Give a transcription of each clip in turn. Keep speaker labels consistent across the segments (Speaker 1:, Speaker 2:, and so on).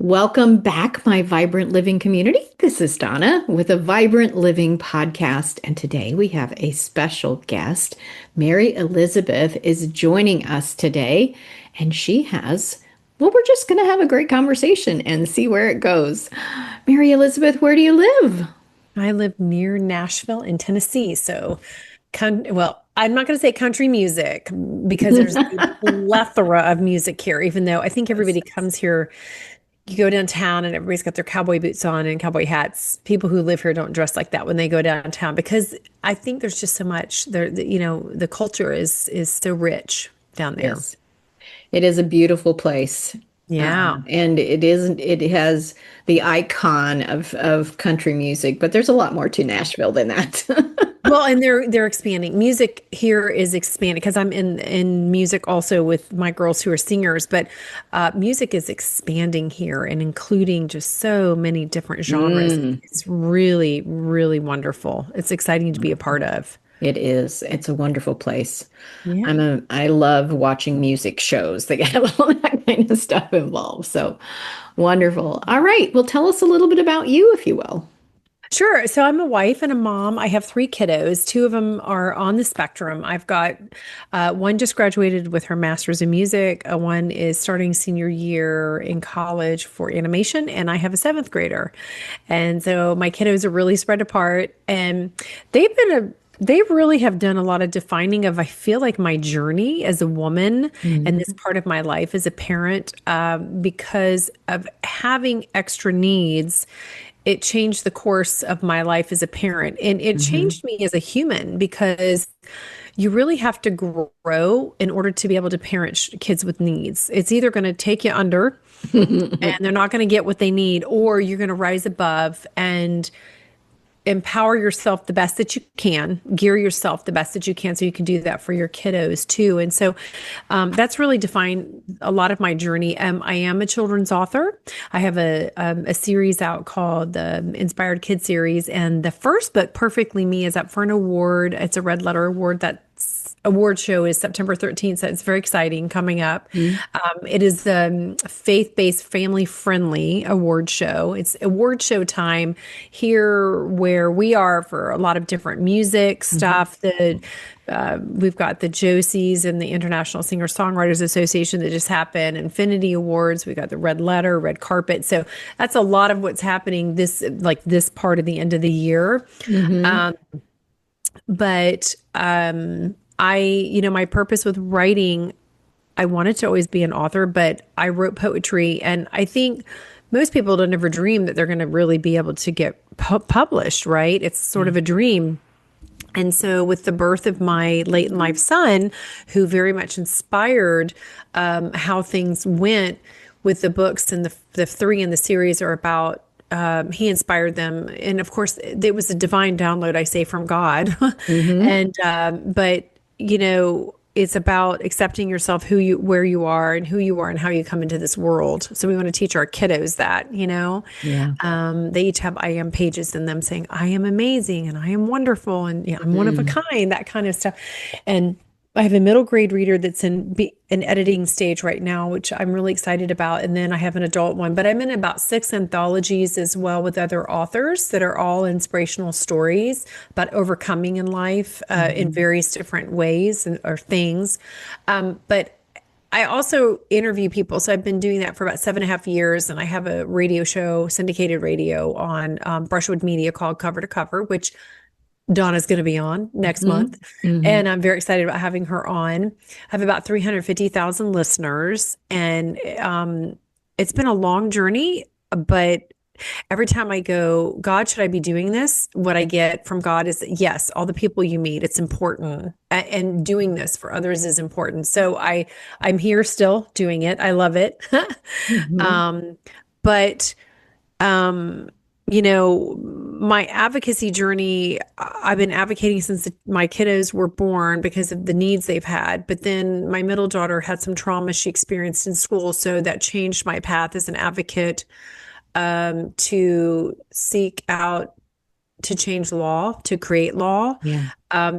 Speaker 1: Welcome back, my vibrant living community. This is Donna with a Vibrant Living podcast, and today we have a special guest. Mary Elizabeth is joining us today, and we're just going to have a great conversation and see where it goes. Mary Elizabeth, where do you live?
Speaker 2: I live near Nashville in Tennessee. Well, I'm not going to say country music because there's a plethora of music here, even though I think everybody comes here. You go downtown and everybody's got their cowboy boots on and cowboy hats. People who live here don't dress like that when they go downtown because I think there's just so much there. The culture is so rich down there.
Speaker 1: Yes, it is a beautiful place.
Speaker 2: Yeah.
Speaker 1: And it has the icon of country music, but there's a lot more to Nashville than that.
Speaker 2: Well, and they're expanding. Music here is expanding because I'm in music also with my girls who are singers, but music is expanding here and including just so many different genres.
Speaker 1: Mm,
Speaker 2: It's really, really wonderful. It's exciting to be a part of.
Speaker 1: it is. It's a wonderful place.
Speaker 2: Yeah.
Speaker 1: I love watching music shows that have all that kind of stuff involved. So wonderful. All right. Well, tell us a little bit about you, if you will.
Speaker 2: Sure. So I'm a wife and a mom. I have three kiddos. Two of them are on the spectrum. I've got one just graduated with her master's in music. One is starting senior year in college for animation, and I have a seventh grader. And so my kiddos are really spread apart, and they really have done a lot of defining of, I feel like, my journey as a woman and this
Speaker 1: Mhm.
Speaker 2: part of my life as a parent, because of having extra needs. It changed the course of my life as a parent, and it
Speaker 1: Mhm.
Speaker 2: changed me as a human because you really have to grow in order to be able to parent kids with needs. It's either going to take you under and they're not going to get what they need, or you're going to rise above and empower yourself the best that you can, gear yourself the best that you can so you can do that for your kiddos too. And so that's really defined a lot of my journey. I am a children's author. I have a series out called the Inspired Kid Series, and the first book, Perfectly Me, is up for an award. It's a Red Letter Award. That award show is September 13th, so it's very exciting coming up.
Speaker 1: Mhm.
Speaker 2: It is the faith-based, family-friendly award show. It's award show time here where we are for a lot of different music stuff. We've got the Josies and the International Singer-Songwriters Association that just happened, Infinity Awards. We got the Red Letter, Red Carpet. So that's a lot of what's happening this part of the end of the year.
Speaker 1: Mhm.
Speaker 2: But my purpose with writing, I wanted to always be an author, but I wrote poetry. And I think most people don't ever dream that they're going to really be able to get published, right? It's sort
Speaker 1: Yeah.
Speaker 2: of a dream. And so, with the birth of my late in life son, who very much inspired how things went with the books, and the three in the series are about. He inspired them, and of course, it was a divine download, I say, from God.
Speaker 1: Mhm.
Speaker 2: And but it's about accepting yourself, where you are, and who you are, and how you come into this world. So we want to teach our kiddos that.
Speaker 1: Yeah.
Speaker 2: They each have I am pages in them saying, I am amazing and I am wonderful and I'm one of a
Speaker 1: Mm.
Speaker 2: kind, that kind of stuff. And I have a middle grade reader that's in an editing stage right now, which I'm really excited about. And then I have an adult one, but I'm in about 6 anthologies as well with other authors that are all inspirational stories about overcoming in life in
Speaker 1: Mhm.
Speaker 2: various different ways or things. But I also interview people. So I've been doing that for about 7.5 years. And I have a radio show, syndicated radio on Brushwood Media called Cover to Cover, which Donna's going to be on next
Speaker 1: Mhm.
Speaker 2: month.
Speaker 1: Mhm.
Speaker 2: And I'm very excited about having her on. I have about 350,000 listeners. And it's been a long journey, but every time I go, God, should I be doing this? What I get from God is yes, all the people you meet, it's important. And doing this for others is important. So I'm here still doing it. I love it.
Speaker 1: Mhm.
Speaker 2: um, but um, my advocacy journey, I've been advocating since my kiddos were born because of the needs they've had. But then my middle daughter had some trauma she experienced in school. So that changed my path as an advocate, to seek out to change law, to create law,
Speaker 1: Yeah.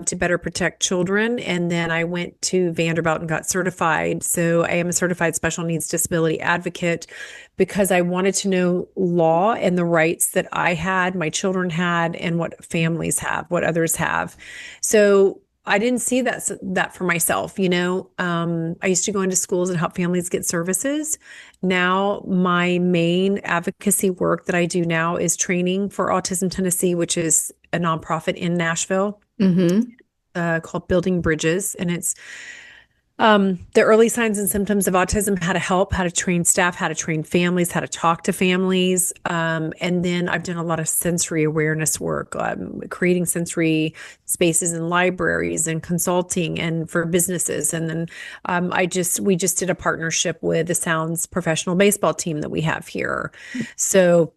Speaker 2: to better protect children. And then I went to Vanderbilt and got certified. So I am a certified special needs disability advocate because I wanted to know law and the rights that I had, my children had, and what families have, what others have. So I didn't see that for myself. I used to go into schools and help families get services. Now, my main advocacy work that I do now is training for Autism Tennessee, which is a nonprofit in Nashville,
Speaker 1: Mm-hmm.
Speaker 2: called Building Bridges. And it's the early signs and symptoms of autism, how to help, how to train staff, how to train families, how to talk to families. And then I've done a lot of sensory awareness work, creating sensory spaces in libraries and consulting and for businesses. And then we just did a partnership with the Sounds professional baseball team that we have here. So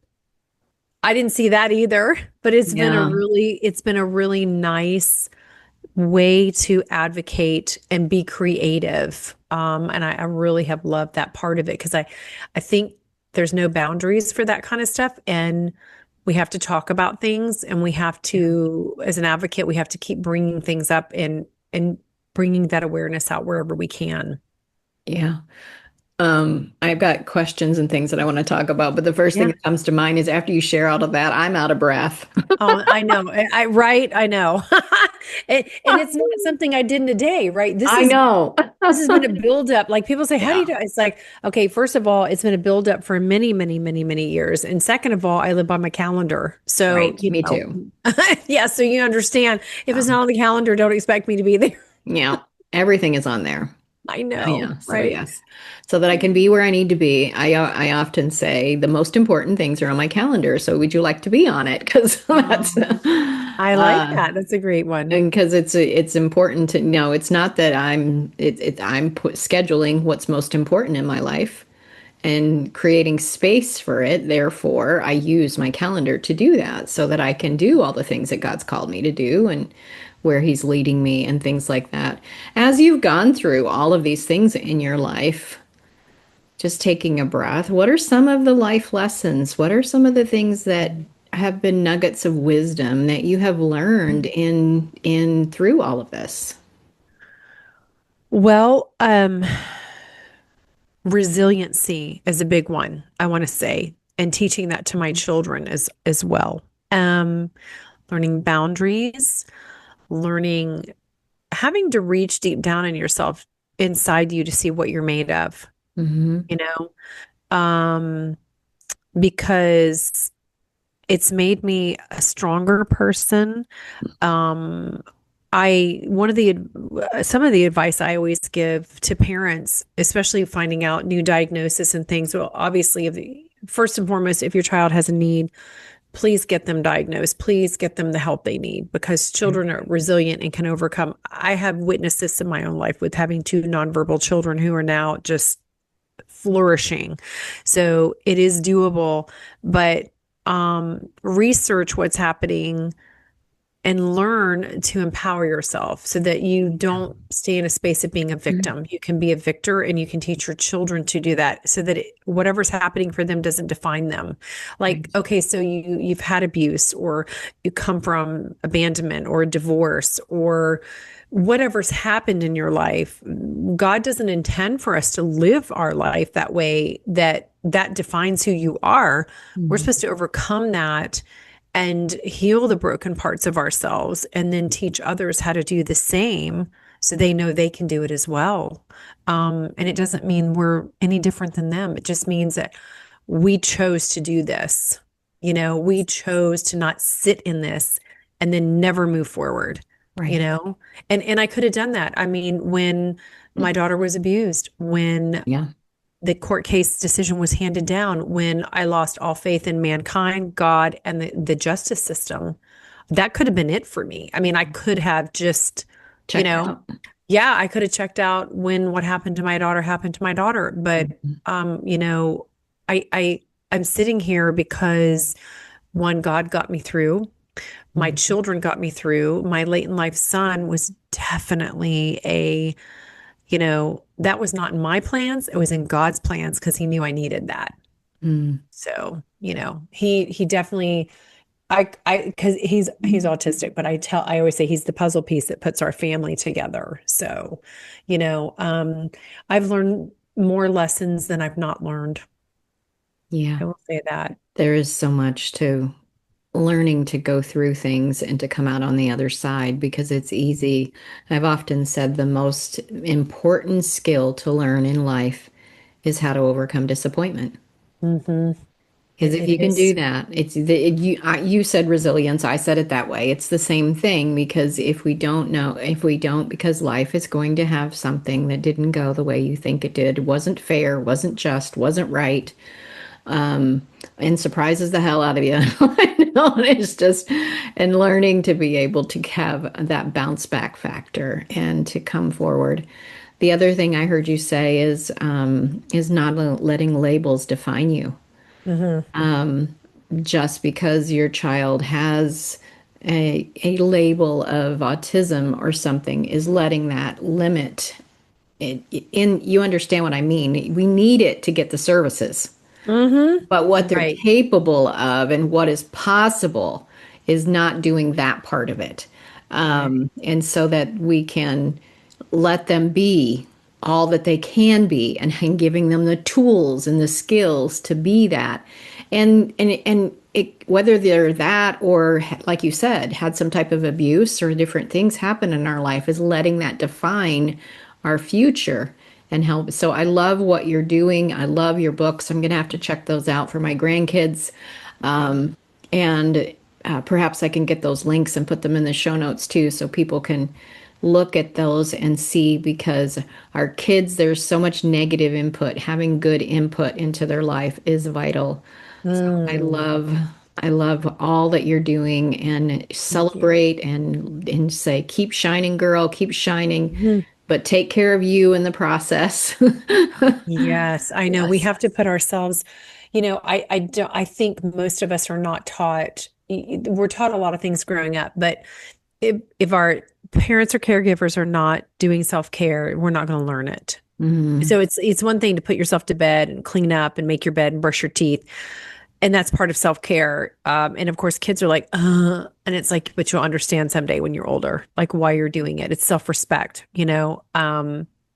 Speaker 2: I didn't see that either, but
Speaker 1: Yeah.
Speaker 2: it's been a really nice way to advocate and be creative. And I really have loved that part of it because I think there's no boundaries for that kind of stuff. And we have to talk about things and we have to, as an advocate, we have to keep bringing things up and bringing that awareness out wherever we can.
Speaker 1: Yeah. I've got questions and things that I want to talk about, but the first thing
Speaker 2: Yeah.
Speaker 1: that comes to mind is after you share all of that, I'm out of breath.
Speaker 2: Oh, I know. Right. I know. And it's not something I did in a day, right?
Speaker 1: I know.
Speaker 2: This has been a buildup. Like people say, how do you
Speaker 1: Yeah.
Speaker 2: do it? It's like, okay, first of all, it's been a buildup for many, many, many, many years. And second of all, I live by my calendar. So,
Speaker 1: Right. Me too.
Speaker 2: yeah, so you understand if it's not on the calendar, don't expect me to be there.
Speaker 1: Yeah. Everything is on there.
Speaker 2: I know,
Speaker 1: Yeah. So
Speaker 2: right?
Speaker 1: yes. So that I can be where I need to be. I often say the most important things are on my calendar. So would you like to be on it? Because that's
Speaker 2: Um, I like that. That's a great one.
Speaker 1: and because it's important to know it's not that scheduling what's most important in my life and creating space for it. Therefore, I use my calendar to do that so that I can do all the things that God's called me to do and where He's leading me and things like that. As you've gone through all of these things in your life, just taking a breath, what are some of the life lessons? What are some of the things that have been nuggets of wisdom that you have learned in through all of this?
Speaker 2: Well, resiliency is a big one, I want to say, and teaching that to my children as well. Um, Learning boundaries, learning having to reach deep down in yourself inside you to see what you're made of,
Speaker 1: Hmm.
Speaker 2: you know, because it's made me a stronger person. Um, some of the advice I always give to parents, especially finding out new diagnosis and things, well, obviously, first and foremost, if your child has a need, please get them diagnosed. Please get them the help they need because children are resilient and can overcome. I have witnessed this in my own life with having two nonverbal children who are now just flourishing. So it is doable, but research what's happening and learn to empower yourself so that you don't stay in a space of being a victim. You can be a victor and you can teach your children to do that so that whatever's happening for them doesn't define them. Like, okay, so you've had abuse or you come from abandonment or divorce or whatever's happened in your life. God doesn't intend for us to live our life that way, that defines who you are. We're
Speaker 1: Mhm.
Speaker 2: supposed to overcome that and heal the broken parts of ourselves and then teach others how to do the same so they know they can do it as well. And it doesn't mean we're any different than them. It just means that we chose to do this. We chose to not sit in this and then never move forward, you
Speaker 1: Right.
Speaker 2: know? And I could have done that. I mean, when my daughter was abused, when
Speaker 1: Yeah.
Speaker 2: the court case decision was handed down, when I lost all faith in mankind, God, and the justice system, that could have been it for me. I mean, I could have just, you
Speaker 1: Checked
Speaker 2: know,
Speaker 1: out.
Speaker 2: yeah, I could have checked out when what happened to my daughter happened to my daughter. But,
Speaker 1: Mhm.
Speaker 2: you know, I'm sitting here because one, God got me through. My
Speaker 1: Mhm.
Speaker 2: children got me through. My late in life son was definitely that was not in my plans. It was in God's plans because he knew I needed that.
Speaker 1: Mm.
Speaker 2: So, he definitely, because he's autistic, but I always say he's the puzzle piece that puts our family together. So, you know, I've learned more lessons than I've not learned.
Speaker 1: Yeah,
Speaker 2: I will say that.
Speaker 1: there is so much to learning to go through things and to come out on the other side because it's easy. I've often said the most important skill to learn in life is how to overcome disappointment.
Speaker 2: Hmm.
Speaker 1: Because if
Speaker 2: It
Speaker 1: you can do
Speaker 2: is.
Speaker 1: that, you said resilience, I said it that way. It's the same thing because if we don't, because life is going to have something that didn't go the way you think it did, wasn't fair, wasn't just, wasn't right, and surprises the hell out of you. I know, it's just, and learning to be able to have that bounce back factor and to come forward. The other thing I heard you say is not letting labels define you.
Speaker 2: Hmm.
Speaker 1: Just because your child has a label of autism or something is letting that limit it in. You understand what I mean? We need it to get the services,
Speaker 2: Hmm.
Speaker 1: but what they're
Speaker 2: Right.
Speaker 1: capable of and what is possible is not doing that part of it.
Speaker 2: Right.
Speaker 1: And so that we can let them be all that they can be and giving them the tools and the skills to be that. Whether they're that or, like you said, had some type of abuse or different things happen in our life is letting that define our future and help. So I love what you're doing. I love your books. I'm going to have to check those out for my grandkids. And perhaps I can get those links and put them in the show notes too, so people can look at those and see because our kids, there's so much negative input. Having good input into their life is vital. So
Speaker 2: Mm.
Speaker 1: I love all that you're doing and
Speaker 2: Thank you.
Speaker 1: celebrate and say, keep shining, girl, keep shining,
Speaker 2: Mhm.
Speaker 1: but take care of you in the process.
Speaker 2: Yes, I know we
Speaker 1: Yes.
Speaker 2: have to put ourselves, I don't, I think most of us are not taught, we're taught a lot of things growing up, but if our parents or caregivers are not doing self-care, we're not going to learn it.
Speaker 1: Mm,
Speaker 2: So it's one thing to put yourself to bed and clean up and make your bed and brush your teeth. And that's part of self-care. And of course, kids are like, and it's like, but you'll understand someday when you're older, like why you're doing it. It's self-respect,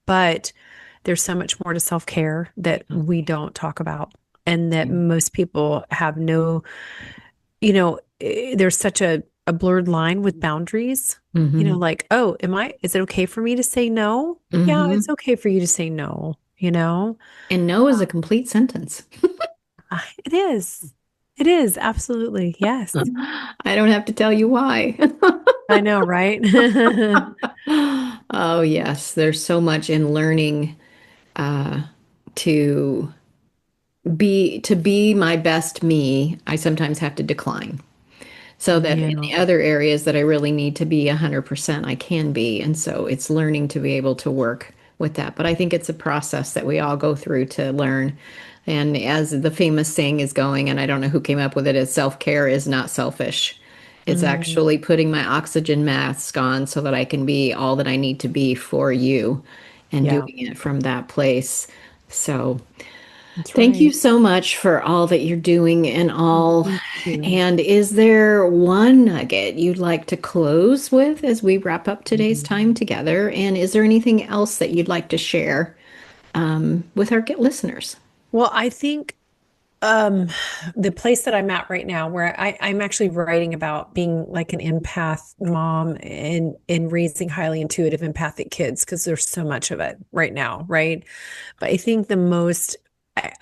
Speaker 2: but there's so much more to self-care that we don't talk about and that most people have no, there's such a blurred line with boundaries,
Speaker 1: mm-hmm.
Speaker 2: like, oh, is it okay for me to say no? Yeah, it's
Speaker 1: Mm-hmm.
Speaker 2: okay for you to say no.
Speaker 1: And no is a complete sentence.
Speaker 2: It is. It is. Absolutely. Yes.
Speaker 1: I don't have to tell you why.
Speaker 2: I know, right?
Speaker 1: Oh, yes. There's so much in learning uh, to to be my best me. I sometimes have to decline. So that in
Speaker 2: Yeah.
Speaker 1: the other areas that I really need to be 100%, I can be. And so it's learning to be able to work with that. But I think it's a process that we all go through to learn. And as the famous saying is going, and I don't know who came up with it, is self-care is not selfish. It's
Speaker 2: Mm,
Speaker 1: actually putting my oxygen mask on so that I can be all that I need to be for you and
Speaker 2: yeah,
Speaker 1: doing it from that place. So
Speaker 2: that's
Speaker 1: thank you
Speaker 2: right.
Speaker 1: so much for all that you're doing and all.
Speaker 2: Thank you.
Speaker 1: And is there one nugget you'd like to close with as we wrap up today's time together? And is there anything else that you'd like to share with our listeners?
Speaker 2: Well, I think um the place that I'm at right now where I'm actually writing about being like an empath mom and raising highly intuitive empathic kids because there's so much of it right now, right? But I think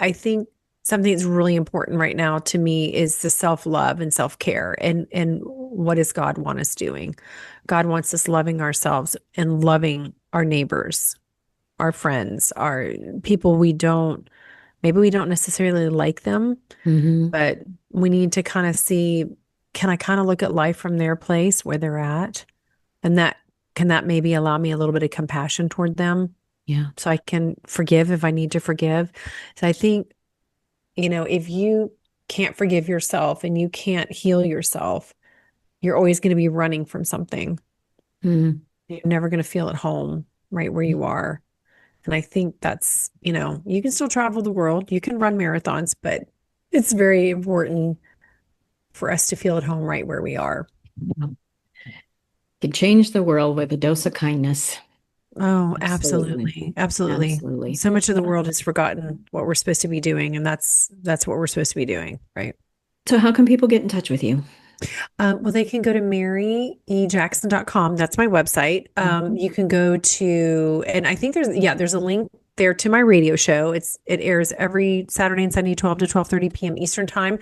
Speaker 2: I think something that's really important right now to me is the self-love and self-care and what does God want us doing? God wants us loving ourselves and loving our neighbors, our friends, our people maybe we don't necessarily like them,
Speaker 1: Hmm.
Speaker 2: but we need to kind of see, can I kind of look at life from their place where they're at? And can that maybe allow me a little bit of compassion toward them
Speaker 1: Yeah.
Speaker 2: so I can forgive if I need to forgive? So I think, if you can't forgive yourself and you can't heal yourself, you're always going to be running from something.
Speaker 1: Hmm.
Speaker 2: You're never going to feel at home right where you are. And I think that's, you can still travel the world, you can run marathons, but it's very important for us to feel at home right where we are.
Speaker 1: Could change the world with a dose of kindness.
Speaker 2: Oh,
Speaker 1: Absolutely.
Speaker 2: absolutely. Absolutely.
Speaker 1: Absolutely.
Speaker 2: So much of the world has forgotten what we're supposed to be doing, and that's what we're supposed to be doing, right?
Speaker 1: So how can people get in touch with you?
Speaker 2: Well, they can go to maryejackson.com. That's my website.
Speaker 1: Mhm.
Speaker 2: You can go to, and I think there's a link there to my radio show. It airs every Saturday and Sunday, 12 to 12:30 p.m. Eastern time.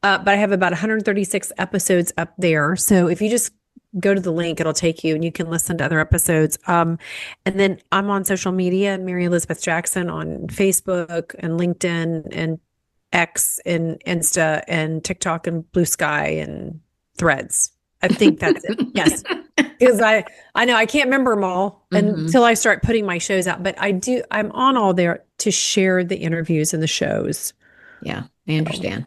Speaker 2: But I have about 136 episodes up there. So if you just go to the link, it'll take you and you can listen to other episodes. And then I'm on social media, Mary Elizabeth Jackson on Facebook and LinkedIn and X and Insta and TikTok and Blue Sky and Threads. I think that's it. Yes. Because I know I can't remember them all
Speaker 1: Mhm.
Speaker 2: until I start putting my shows out, but I'm on all there to share the interviews and the shows.
Speaker 1: Yeah, I
Speaker 2: So,
Speaker 1: understand.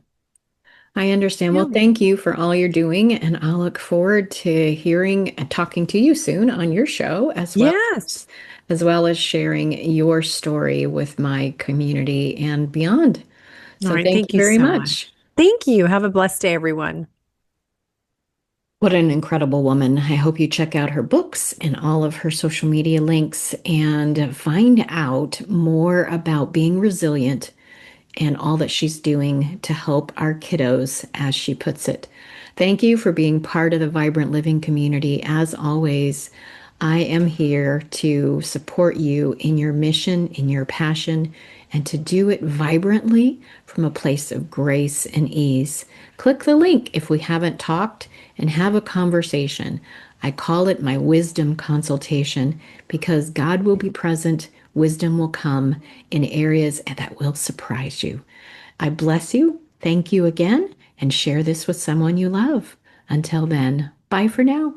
Speaker 1: I understand.
Speaker 2: yeah.
Speaker 1: Well, thank you for all you're doing, and I'll look forward to hearing and talking to you soon on your show
Speaker 2: Yes.
Speaker 1: as well as sharing your story with my community and beyond.
Speaker 2: All
Speaker 1: So
Speaker 2: right.
Speaker 1: thank
Speaker 2: Thank
Speaker 1: you
Speaker 2: you
Speaker 1: very
Speaker 2: so much.
Speaker 1: much.
Speaker 2: Thank you. Have a blessed day, everyone.
Speaker 1: What an incredible woman. I hope you check out her books and all of her social media links and find out more about being resilient and all that she's doing to help our kiddos, as she puts it. Thank you for being part of the Vibrant Living community. As always, I am here to support you in your mission, in your passion, and to do it vibrantly from a place of grace and ease. Click the link if we haven't talked and have a conversation. I call it my wisdom consultation because God will be present, wisdom will come in areas that will surprise you. I bless you. Thank you again, and share this with someone you love. Until then, bye for now.